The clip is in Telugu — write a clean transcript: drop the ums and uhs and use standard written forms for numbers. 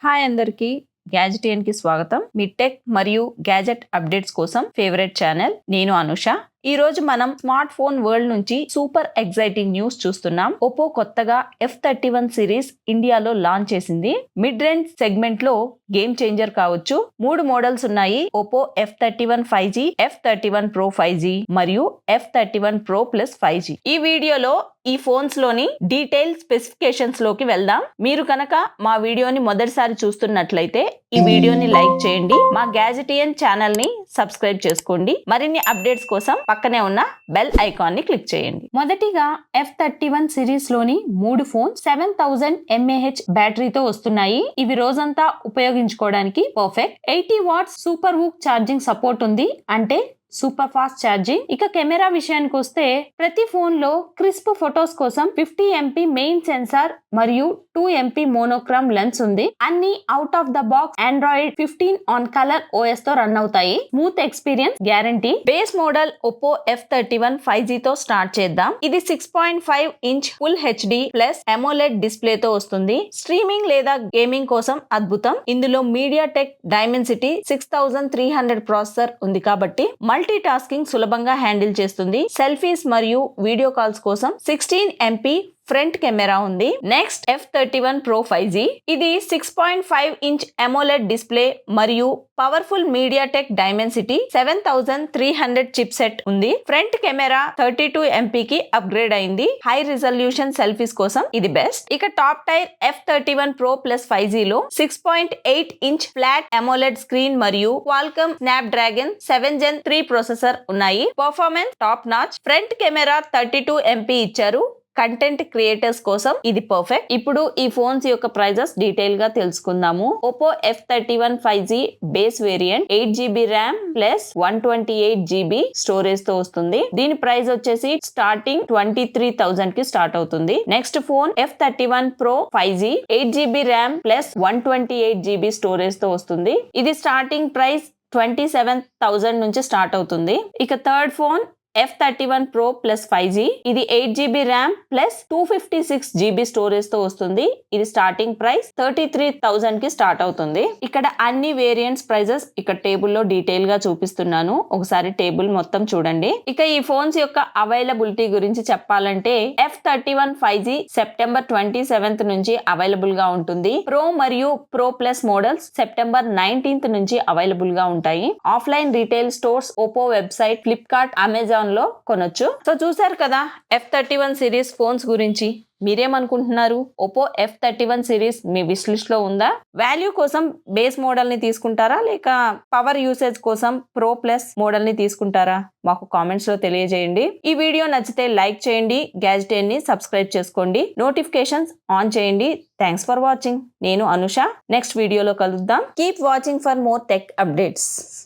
హాయ్ అందరికీ, గ్యాజెటియన్ కి స్వాగతం. మీ టెక్ మరియు గ్యాజెట్ అప్డేట్స్ కోసం ఫేవరెట్ ఛానల్. నేను అనుష. ఈ రోజు మనం స్మార్ట్ ఫోన్ వరల్డ్ నుంచి సూపర్ ఎక్సైటింగ్ న్యూస్ చూస్తున్నాం. ఒప్పో కొత్తగా F31 సిరీస్ ఇండియాలో లాంచ్ చేసింది. మిడ్ రేంజ్ సెగ్మెంట్ లో గేమ్ చేంజర్ కావచ్చు. 3 మోడల్స్ ఉన్నాయి. Oppo F31 5G, F31 Pro 5G మరియు F31 Pro Plus 5G. ఈ వీడియోలో ఈ ఫోన్స్ లోని డీటెయిల్ స్పెసిఫికేషన్స్ లోకి వెళ్దాం. మీరు కనుక మా వీడియోని మొదటిసారి చూస్తున్నట్లయితే ఈ వీడియోని లైక్ చేయండి. మా గ్యాజెటియన్ ఛానల్ ని సబ్స్క్రైబ్ చేసుకోండి. మరిన్ని అప్డేట్స్ కోసం పక్కనే ఉన్న బెల్ ఐకాన్ ని క్లిక్ చేయండి. మొదటిగా F31 సిరీస్ లోని 3 ఫోన్స్ 7000 mAh బ్యాటరీతో వస్తున్నాయి. ఇవి రోజంతా ఉపయోగించుకోవడానికి perfect. 80 watts super VOOC charging support ఉంది, అంటే సూపర్ ఫాస్ట్ ఛార్జింగ్. ఇక కెమెరా విషయానికి వస్తే ప్రతి ఫోన్ లో క్రిస్ప్ ఫొటోస్ కోసం 50 MP మెయిన్ సెన్సార్ మరియు 2 MP మోనోక్రోమ్ లెన్స్ ఉంది. అన్ని out of the box Android 15 on colour OS తో రన్ అవుతాయి. Smooth experience guarantee. Base model Oppo F31 5G తో స్టార్ట్ చేద్దాం. ఇది 6.5 inch full HD plus AMOLED display తో వస్తుంది. స్ట్రీమింగ్ లేదా గేమింగ్ కోసం అద్భుతం. ఇందులో MediaTek Dimensity 6300 ప్రాసెసర్ ఉంది కాబట్టి మల్టీ టాస్కింగ్ సులభంగా హ్యాండిల్ చేస్తుంది. సెల్ఫీస్ మరియు వీడియో కాల్స్ కోసం 16 MP ఫ్రంట్ కెమెరా ఉంది. Next F31 Pro 5G. ఇది 6.5 ఇంచ్ AMOLED డిస్ప్లే మరియు powerful MediaTek Dimensity 7300 chip set ఉంది. ఫ్రంట్ కెమెరా 32 MP కి అప్గ్రేడ్ అయింది. హై రిజల్యూషన్ సెల్ఫీస్ కోసం ఇది బెస్ట్. ఇక top tier F31 Pro Plus 5G లో 6.8 ఇంచ్ ఫ్లాట్ AMOLED స్క్రీన్ మరియు Qualcomm Snapdragon 7 Gen 3 ప్రాసెసర్ ఉన్నాయి. Performance top notch. Front camera 32 MP ఇచ్చారు. కంటెంట్ క్రియేటర్స్ కోసం ఇది పర్ఫెక్ట్. ఇప్పుడు ఈ ఫోన్స్ యొక్క ప్రైజెస్ డీటెయిల్ గా తెలుసుకుందాము. Oppo F31 5G base variant 8GB RAM plus 128GB storage తో వస్తుంది. దీని ప్రైస్ వచ్చేసి స్టార్టింగ్ 23,000 కి స్టార్ట్ అవుతుంది. Next phone F31 Pro 5G 8GB RAM plus 128GB storage తో వస్తుంది. ఇది స్టార్టింగ్ ప్రైస్ 27,000 నుంచి స్టార్ట్ అవుతుంది. ఇక third phone F31 Pro Plus 5G. ఇది 8GB RAM plus 256GB storage తో వస్తుంది. ఇది స్టార్టింగ్ ప్రైస్ 33,000 కి స్టార్ట్ అవుతుంది. ఇక్కడ అన్ని వేరియంట్స్ ప్రైజెస్ ఇక్కడ టేబుల్ లో డీటెయిల్ గా చూపిస్తున్నాను. ఒకసారి టేబుల్ మొత్తం చూడండి. ఇక ఈ ఫోన్స్ యొక్క అవైలబిలిటీ గురించి చెప్పాలంటే F31 5G సెప్టెంబర్ 27th నుంచి అవైలబుల్ గా ఉంటుంది. ప్రో మరియు pro plus models September 19th నుంచి అవైలబుల్ గా ఉంటాయి. Offline retail stores Oppo website, Flipkart, Amazon లో కొనొచ్చు. సో చూసారు కదా F31 సిరీస్ ఫోన్స్ గురించి. మీరేమనుకుంటున్నారు? ఒప్పో F31 సిరీస్ మీ విష్ లిస్ట్ లో ఉందా? వాల్యూ కోసం బేస్ మోడల్ ని తీసుకుంటారా, లేక పవర్ యూసేజ్ కోసం ప్రో ప్లస్ మోడల్ ని తీసుకుంటారా? మాకు కామెంట్స్ లో తెలియజేయండి. ఈ వీడియో నచ్చితే లైక్ చేయండి. గ్యాజెటియన్ ని సబ్స్క్రైబ్ చేసుకోండి. నోటిఫికేషన్స్ ఆన్ చేయండి. Thanks for watching. నేను అనుష. నెక్స్ట్ వీడియోలో కలుద్దాం. Keep watching for more tech updates.